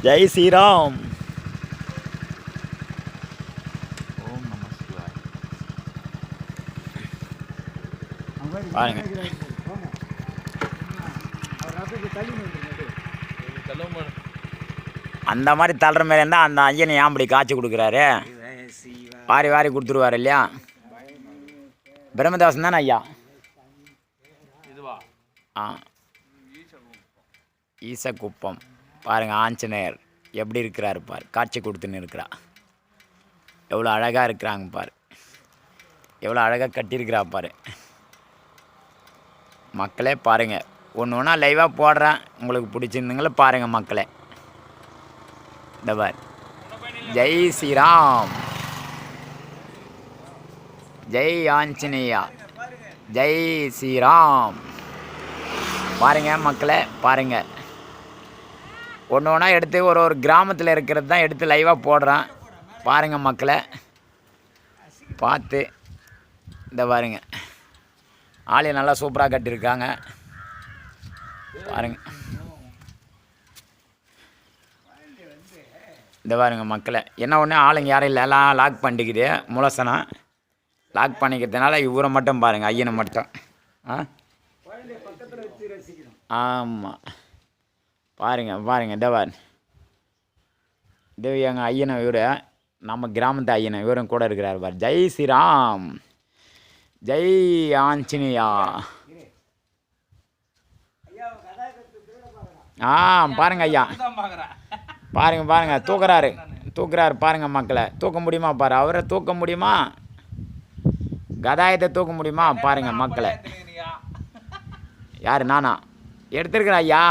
ஜெய் ஸ்ரீராம். ஓம் நம சிவாய். பாருங்க அந்த மாதிரி தள்ளுற மாதிரி இருந்தால் அந்த ஐயனை ஏன் அப்படி காய்ச்சி கொடுக்குறாரு? வாரி வாரி கொடுத்துருவார் இல்லையா? பிரம்மதாசன் தானே ஐயா? ஆ, ஈசக்குப்பம். பாருங்கள் ஆஞ்சநேயர் எப்படி இருக்கிறாரு பார், காட்சி கொடுத்துன்னு இருக்கிறா. எவ்வளோ அழகாக இருக்கிறாங்க பார், எவ்வளோ அழகாக கட்டியிருக்கிறா பாரு. மக்களே பாருங்கள், ஒன்று ஒன்றா லைவாக போடுறேன், உங்களுக்கு பிடிச்சிருந்துங்கள பாருங்கள் மக்களே. இந்த பார், ஜெய் ஸ்ரீராம், ஜெய் ஆஞ்சநேயா, ஜெய் ஸ்ரீராம். பாருங்கள் மக்களே பாருங்கள், ஒன்று ஒன்றா எடுத்து ஒரு கிராமத்தில் இருக்கிறது தான் எடுத்து லைவாக போடுறேன். பாருங்கள் மக்களே பார்த்து. இந்த பாருங்கள் ஆலயம் நல்லா சூப்பராக கட்டியிருக்காங்க பாருங்கள். இந்த பாருங்க மக்களே, என்ன ஒன்று ஆளுங்க யாரும் இல்லை, எல்லாம் லாக் பண்ணிக்குது. முலசனம் லாக் பண்ணிக்கிறதுனால இவரை மட்டும் பாருங்கள், ஐயனை மட்டும். ஆமாம் பாருங்கள் பாருங்கள். இந்த பாரு, இது எங்கள் ஐயனை, இவர் நம்ம கிராமத்து ஐயனை, இவரும் கூட இருக்கிறார் பார். ஜெய் ஸ்ரீராம், ஜெய் ஆஞ்சநேயா. பாருங்க ஐயா, பாருங்க பாருங்க, தூக்குறாரு பாருங்க மக்களை. தூக்க முடியுமா பாரு, அவரை தூக்க முடியுமா? கதாயத்தை தூக்க முடியுமா பாருங்க மக்களை. யார்? நானா எடுத்துருக்கிறேன் ஐயா.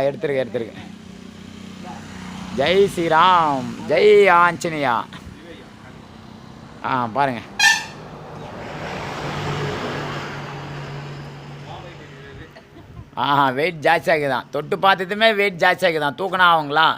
எடுத்துருக்கேன். ஜெய் ஸ்ரீராம், ஜெய் ஆஞ்சநேயா. பாருங்க. வெயிட் ஜாஸ்தி ஆகுதான், தொட்டு பார்த்ததுமே வெயிட் ஜாஸ்தி ஆகுதான். தூக்கினா ஆகுங்களா?